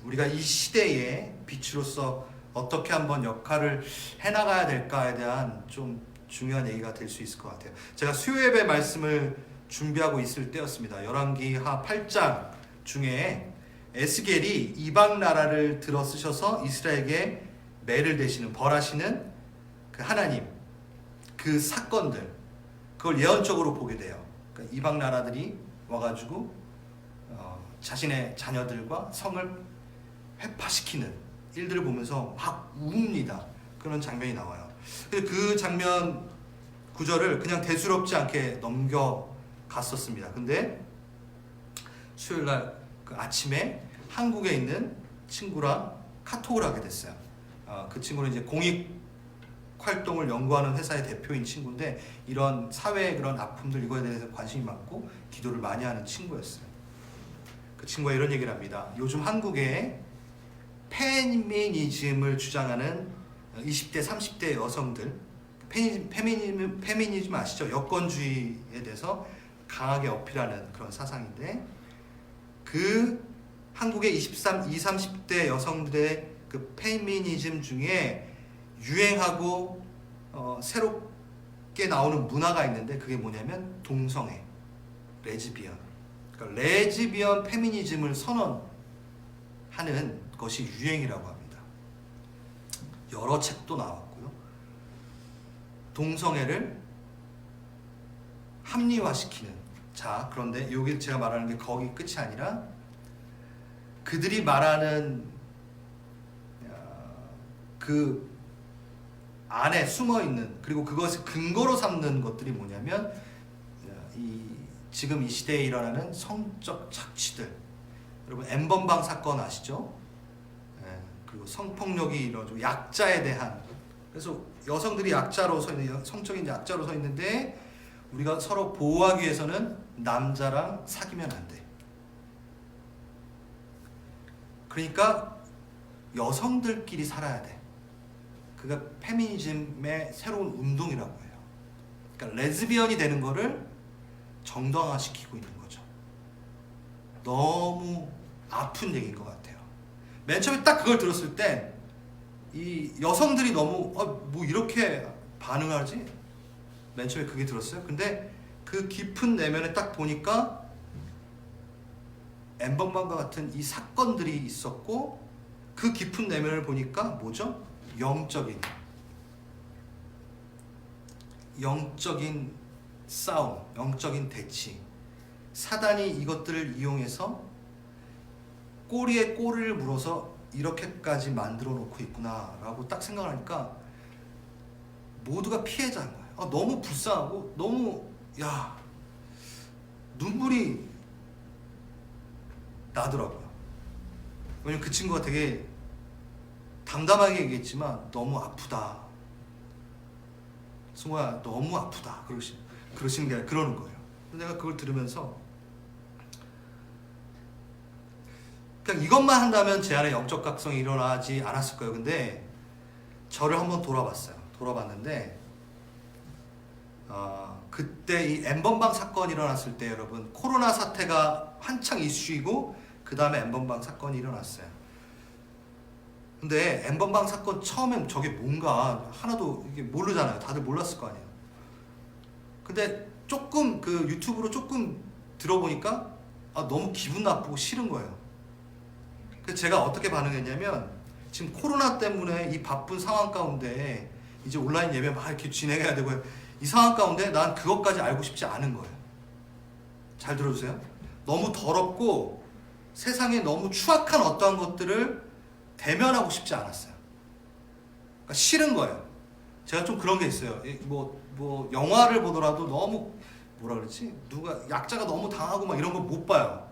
우리가 이 시대의 빛으로서 어떻게 한번 역할을 해나가야 될까에 대한 좀 중요한 얘기가 될 수 있을 것 같아요. 제가 수요예배 말씀을 준비하고 있을 때였습니다. 열왕기하 8장 중에 에스겔이 이방 나라를 들어 쓰셔서 이스라엘에게 매를 대시는 벌하시는 그 하나님, 그 사건들, 그걸 예언적으로 보게 돼요. 그러니까 이방 나라들이 와가지고 자신의 자녀들과 성을 회파시키는 일들을 보면서 막 웁니다. 그런 장면이 나와요. 그 장면 구절을 그냥 대수롭지 않게 넘겨갔었습니다. 근데 수요일날 그 아침에 한국에 있는 친구랑 카톡을 하게 됐어요. 그 친구는 이제 공익 활동을 연구하는 회사의 대표인 친구인데 이런 사회의 그런 아픔들 이거에 대해서 관심이 많고 기도를 많이 하는 친구였어요. 그 친구가 이런 얘기를 합니다. 요즘 한국에 페미니즘을 주장하는 20대, 30대 여성들, 페미니즘 아시죠? 여권주의에 대해서 강하게 어필하는 그런 사상인데 그 한국의 20, 30대 여성들의 그 페미니즘 중에 유행하고 새롭게 나오는 문화가 있는데 그게 뭐냐면 동성애, 레즈비언. 그러니까 레즈비언 페미니즘을 선언하는 것이 유행이라고 합니다. 여러 책도 나왔고요. 동성애를 합리화시키는. 자, 그런데 여기 제가 말하는 게 거기 끝이 아니라 그들이 말하는 그 안에 숨어 있는 그리고 그것을 근거로 삼는 것들이 뭐냐면 지금 이 시대에 일어나는 성적 착취들. 여러분 엠번방 사건 아시죠? 그리고 성폭력이 이루어지고 약자에 대한, 그래서 여성들이 약자로 서 있는, 성적인 약자로 서 있는데 우리가 서로 보호하기 위해서는 남자랑 사귀면 안 돼. 그러니까 여성들끼리 살아야 돼. 그가 페미니즘의 새로운 운동이라고 해요. 그러니까 레즈비언이 되는 거를 정당화시키고 있는 거죠. 너무 아픈 얘기인 것 같아요. 맨 처음에 딱 그걸 들었을 때 이 여성들이 너무 뭐 이렇게 반응하지? 맨 처음에 그게 들었어요. 근데 그 깊은 내면에 딱 보니까 엠번방과 같은 이 사건들이 있었고 그 깊은 내면을 보니까 뭐죠? 영적인 싸움, 영적인 대치. 사단이 이것들을 이용해서 꼬리에 꼬리를 물어서 이렇게까지 만들어 놓고 있구나라고 딱 생각하니까 모두가 피해자인 거예요. 너무 불쌍하고 너무 눈물이 나더라고요. 왜냐면 그 친구가 되게 담담하게 얘기했지만 너무 아프다. 승호야 너무 아프다. 그러시는 게 아니라 그러는 거예요. 내가 그걸 들으면서 그냥 이것만 한다면 제 안에 영적 각성이 일어나지 않았을 거예요. 근데 저를 한번 돌아봤어요. 돌아봤는데 그때 이 N번방 사건이 일어났을 때 여러분 코로나 사태가 한창 이슈이고 그 다음에 N번방 사건이 일어났어요. 근데 N번방 사건 처음엔 저게 뭔가 하나도 이게 모르잖아요. 다들 몰랐을 거 아니에요. 근데 조금 그 유튜브로 조금 들어보니까 너무 기분 나쁘고 싫은 거예요. 그래서 제가 어떻게 반응했냐면 지금 코로나 때문에 이 바쁜 상황 가운데 이제 온라인 예배 막 이렇게 진행해야 되고 이 상황 가운데 난 그것까지 알고 싶지 않은 거예요. 잘 들어주세요. 너무 더럽고 세상에 너무 추악한 어떠한 것들을 대면하고 싶지 않았어요. 그러니까 싫은 거예요. 제가 좀 그런 게 있어요. 뭐 영화를 보더라도 너무 뭐라 그러지? 누가 약자가 너무 당하고 막 이런 거 못 봐요.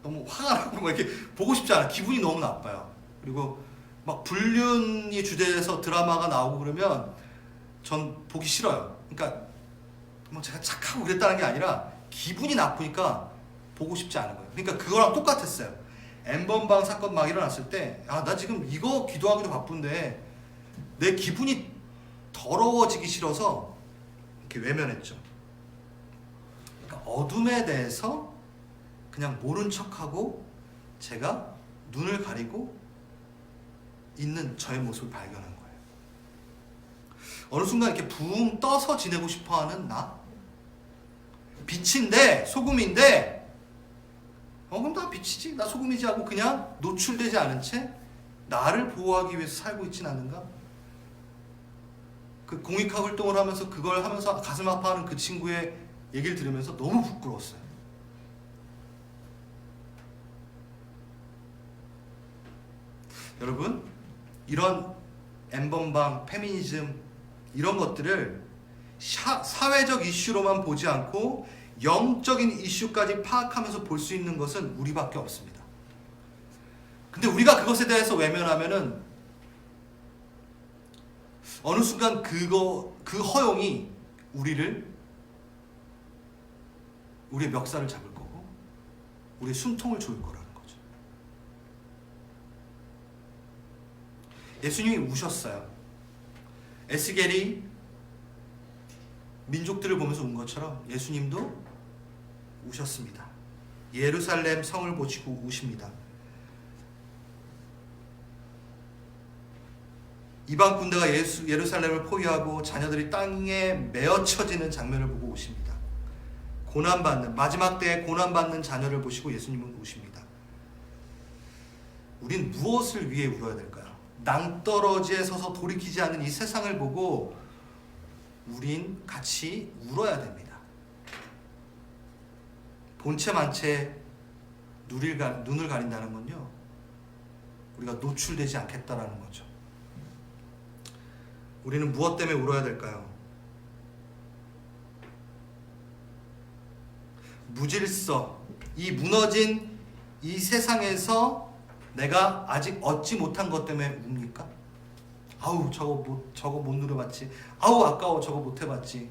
너무 화가 나고 막 이렇게 보고 싶지 않아. 기분이 너무 나빠요. 그리고 막 불륜이 주제에서 드라마가 나오고 그러면 전 보기 싫어요. 그러니까 뭐 제가 착하고 그랬다는 게 아니라 기분이 나쁘니까 보고 싶지 않은 거예요. 그러니까 그거랑 똑같았어요. N번방 사건 막 일어났을 때 나 지금 이거 기도하기도 바쁜데 내 기분이 더러워지기 싫어서 이렇게 외면했죠. 그러니까 어둠에 대해서 그냥 모른 척하고 제가 눈을 가리고 있는 저의 모습을 발견한 거예요. 어느 순간 이렇게 붕 떠서 지내고 싶어하는 나? 빛인데 소금인데 그럼 나 빛이지? 나 소금이지? 하고 그냥 노출되지 않은 채 나를 보호하기 위해서 살고 있진 않은가? 그 공익화 활동을 하면서 그걸 하면서 가슴 아파하는 그 친구의 얘기를 들으면서 너무 부끄러웠어요. 여러분, 이런 N번방, 페미니즘 이런 것들을 사회적 이슈로만 보지 않고 영적인 이슈까지 파악하면서 볼 수 있는 것은 우리밖에 없습니다. 근데 우리가 그것에 대해서 외면하면은 어느 순간 그 허용이 우리의 멱살을 잡을 거고 우리의 숨통을 조일 거라는 거죠. 예수님이 우셨어요. 에스겔이 민족들을 보면서 운 것처럼 예수님도 우셨습니다. 예루살렘 성을 보시고 우십니다. 이방 군대가 예루살렘을 포위하고 자녀들이 땅에 메어쳐지는 장면을 보고 우십니다. 마지막 때에 고난받는 자녀를 보시고 예수님은 우십니다. 우린 무엇을 위해 울어야 될까요? 낭떠러지에 서서 돌이키지 않는 이 세상을 보고 우린 같이 울어야 됩니다. 본체 만체 눈을 가린다는 건요, 우리가 노출되지 않겠다라는 거죠. 우리는 무엇 때문에 울어야 될까요? 무질서, 이 무너진 이 세상에서 내가 아직 얻지 못한 것 때문에 웁니까? 아우 저거 못 누려봤지. 아우 아까워 저거 못 해봤지.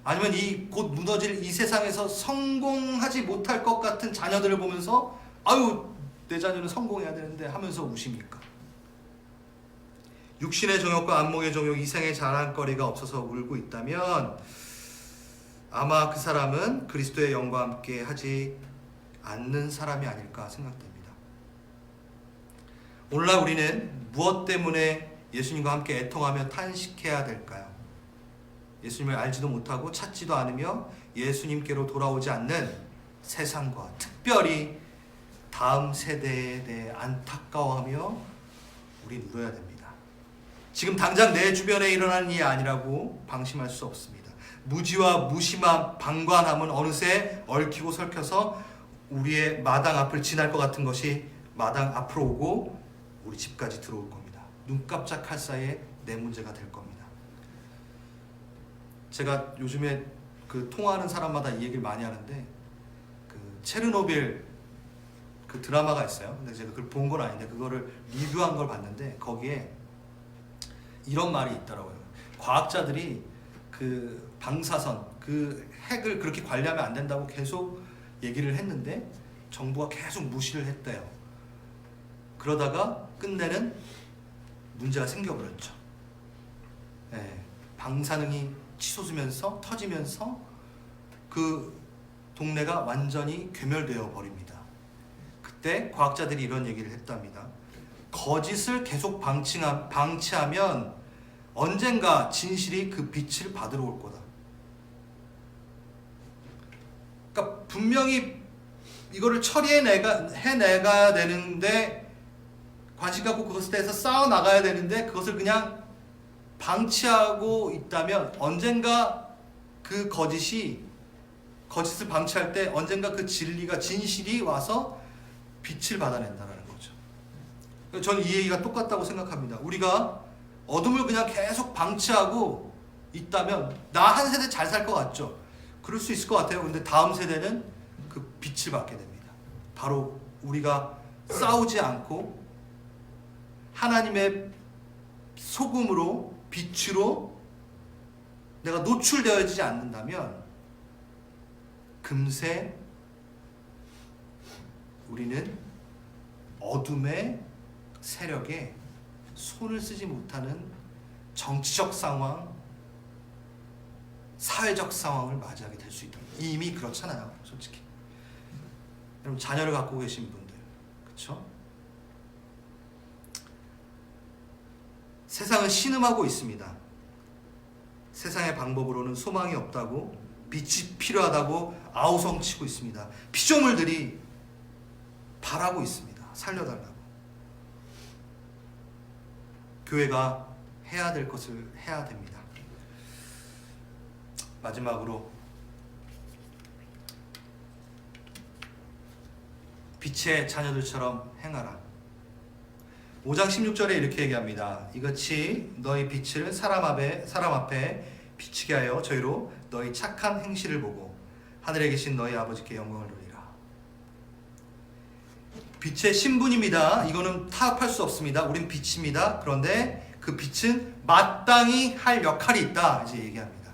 아니면 이 곧 무너질 이 세상에서 성공하지 못할 것 같은 자녀들을 보면서 아유 내 자녀는 성공해야 되는데 하면서 우십니까? 육신의 정욕과 안목의 정욕, 이생의 자랑거리가 없어서 울고 있다면 아마 그 사람은 그리스도의 영과 함께 하지 않는 사람이 아닐까 생각됩니다. 오늘날 우리는 무엇 때문에 예수님과 함께 애통하며 탄식해야 될까요? 예수님을 알지도 못하고 찾지도 않으며 예수님께로 돌아오지 않는 세상과 특별히 다음 세대에 대해 안타까워하며 우린 울어야 됩니다. 지금 당장 내 주변에 일어나는 일이 아니라고 방심할 수 없습니다. 무지와 무심한 방관함은 어느새 얽히고 설켜서 우리의 마당 앞을 지날 것 같은 것이 마당 앞으로 오고 우리 집까지 들어올 겁니다. 눈 깜짝할 사이에 내 문제가 될 겁니다. 제가 요즘에 그 통화하는 사람마다 이 얘기를 많이 하는데 그 체르노빌 그 드라마가 있어요. 근데 제가 그걸 본 건 아닌데 그거를 리뷰한 걸 봤는데 거기에 이런 말이 있더라고요. 과학자들이 그 방사선, 그 핵을 그렇게 관리하면 안 된다고 계속 얘기를 했는데 정부가 계속 무시를 했대요. 그러다가 끝내는 문제가 생겨버렸죠. 네, 방사능이 치솟으면서 터지면서 그 동네가 완전히 괴멸되어 버립니다. 그때 과학자들이 이런 얘기를 했답니다. 거짓을 계속 방치하면 언젠가 진실이 그 빛을 받으러 올 거다. 그러니까 분명히 이거를 해내가야 되는데, 관심 갖고 그것에 대해서 싸워 나가야 되는데, 그것을 그냥 방치하고 있다면 언젠가 그 거짓을 방치할 때 언젠가 그 진실이 와서 빛을 받아낸다는 거죠. 저는 이 얘기가 똑같다고 생각합니다. 우리가 어둠을 그냥 계속 방치하고 있다면 나 한 세대 잘 살 것 같죠? 그럴 수 있을 것 같아요. 근데 다음 세대는 그 빛을 받게 됩니다. 바로 우리가 싸우지 않고 하나님의 소금으로, 빛으로 내가 노출되어지지 않는다면 금세 우리는 어둠의 세력에 손을 쓰지 못하는 정치적 상황, 사회적 상황을 맞이하게 될 수 있다. 이미 그렇잖아요, 솔직히. 여러분 자녀를 갖고 계신 분들, 그렇죠? 세상은 신음하고 있습니다. 세상의 방법으로는 소망이 없다고, 빛이 필요하다고 아우성치고 있습니다. 피조물들이 바라고 있습니다. 살려달라고. 교회가 해야 될 것을 해야 됩니다. 마지막으로 빛의 자녀들처럼 행하라. 5장 16절에 이렇게 얘기합니다. 이같이 너희 빛을 사람 앞에 비치게 하여 저희로 너희 착한 행실을 보고 하늘에 계신 너희 아버지께 영광을 돌리라. 빛의 신분입니다. 이거는 타협할 수 없습니다. 우린 빛입니다. 그런데 그 빛은 마땅히 할 역할이 있다, 이제 얘기합니다.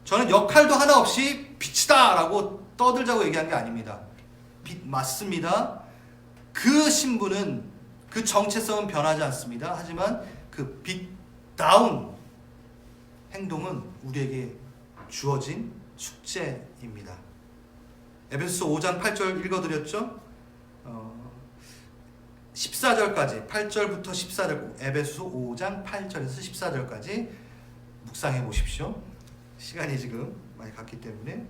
저는 역할도 하나 없이 빛이다 라고 떠들자고 얘기한 게 아닙니다. 빛 맞습니다. 그 신분은, 그 정체성은 변하지 않습니다. 하지만 그 빛다운 행동은 우리에게 주어진 숙제입니다. 에베소서 5장 8절 읽어드렸죠? 14절까지, 8절부터 14절, 에베소서 5장 8절에서 14절까지 묵상해 보십시오. 시간이 지금 많이 갔기 때문에.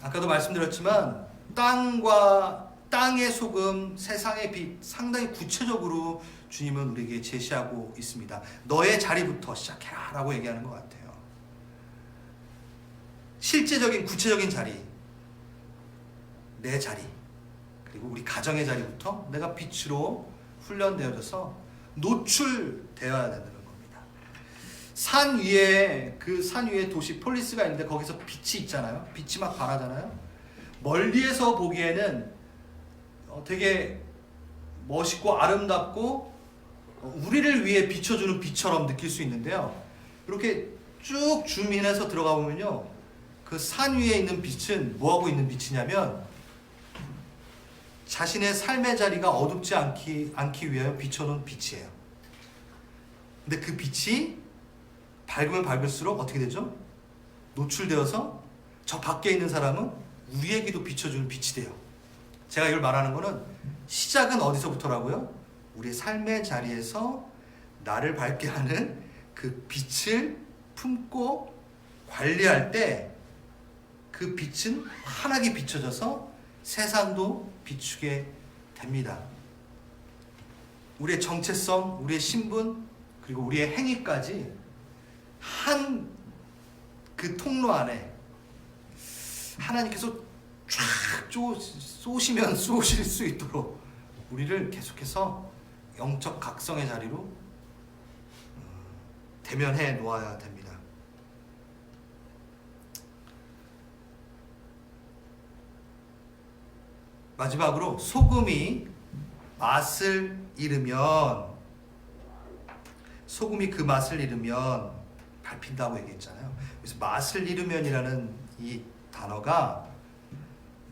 아까도 말씀드렸지만 땅의 소금, 세상의 빛, 상당히 구체적으로 주님은 우리에게 제시하고 있습니다. 너의 자리부터 시작해라 라고 얘기하는 것 같아요. 실제적인 구체적인 자리, 내 자리, 그리고 우리 가정의 자리부터 내가 빛으로 훈련되어져서 노출되어야 된다는 겁니다. 산 위에 도시 폴리스가 있는데 거기서 빛이 있잖아요. 빛이 막 발하잖아요. 멀리에서 보기에는 되게 멋있고 아름답고 우리를 위해 비춰주는 빛처럼 느낄 수 있는데요. 이렇게 쭉 줌인해서 들어가 보면요, 그 산 위에 있는 빛은 뭐하고 있는 빛이냐면 자신의 삶의 자리가 어둡지 않기 위하여 비춰놓은 빛이에요. 근데 그 빛이 밝으면 밝을수록 어떻게 되죠? 노출되어서 저 밖에 있는 사람은 우리에게도 비춰주는 빛이 돼요. 제가 이걸 말하는 거는 시작은 어디서부터라고요? 우리의 삶의 자리에서 나를 밝게 하는 그 빛을 품고 관리할 때 그 빛은 환하게 비춰져서 세상도 비추게 됩니다. 우리의 정체성, 우리의 신분, 그리고 우리의 행위까지 한 그 통로 안에 하나님께서 쫙 쏘시면 쏘실 수 있도록 우리를 계속해서 영적 각성의 자리로 대면해 놓아야 됩니다. 마지막으로 소금이 그 맛을 잃으면 밟힌다고 얘기했잖아요. 그래서 맛을 잃으면이라는 이 단어가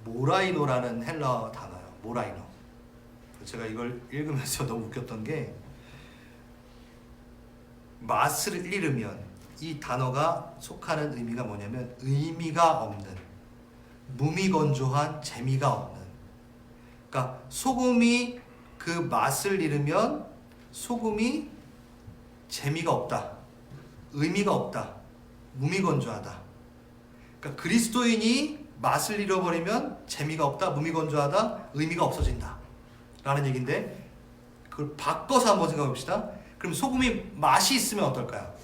모라이노라는 헬라어 단어예요. 모라이노. 제가 이걸 읽으면서 너무 웃겼던 게 맛을 잃으면 이 단어가 속하는 의미가 뭐냐면 의미가 없는, 무미건조한, 재미가 없는. 그러니까 소금이 그 맛을 잃으면 소금이 재미가 없다, 의미가 없다, 무미건조하다. 그러니까 그리스도인이 맛을 잃어버리면 재미가 없다, 무미건조하다, 의미가 없어진다 라는 얘기인데, 그걸 바꿔서 한번 생각해 봅시다. 그럼 소금이 맛이 있으면 어떨까요?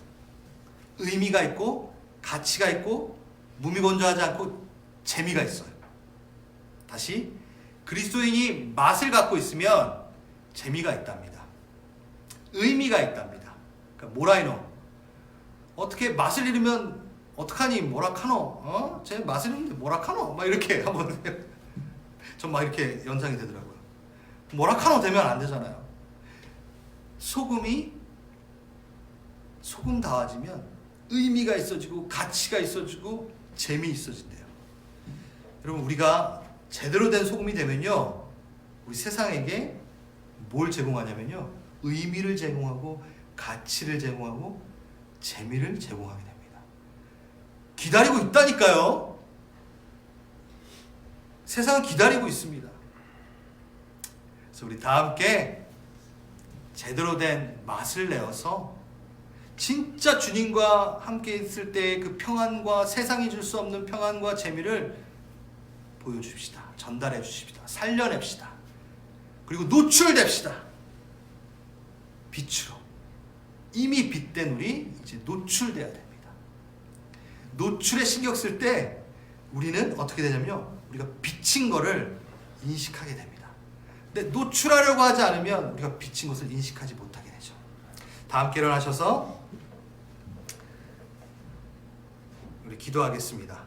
의미가 있고 가치가 있고 무미건조하지 않고 재미가 있어요. 다시, 그리스도인이 맛을 갖고 있으면 재미가 있답니다. 의미가 있답니다. 그러니까 뭐라이노? 어떻게 맛을 잃으면 어떡하니? 뭐라카노? 제 맛을 잃는데 뭐라카노? 막 이렇게 한번 전 막 이렇게 연상이 되더라고요. 뭐라카노 되면 안 되잖아요. 소금다워지면 의미가 있어지고 가치가 있어지고 재미 있어진대요. 여러분, 우리가 제대로 된 소금이 되면요, 우리 세상에게 뭘 제공하냐면요, 의미를 제공하고 가치를 제공하고 재미를 제공하게 됩니다. 기다리고 있다니까요. 세상은 기다리고 있습니다. 그래서 우리 다 함께 제대로 된 맛을 내어서 진짜 주님과 함께 있을 때의 그 평안과, 세상이 줄 수 없는 평안과 재미를 보여줍시다. 전달해 주십시다. 살려냅시다. 그리고 노출됩시다. 빛으로. 이미 빛된 우리 이제 노출돼야 됩니다. 노출에 신경 쓸 때 우리는 어떻게 되냐면요, 우리가 비친 거를 인식하게 됩니다. 근데 노출하려고 하지 않으면 우리가 비친 것을 인식하지 못하게 되죠. 다 함께 일어나셔서 우리 기도하겠습니다.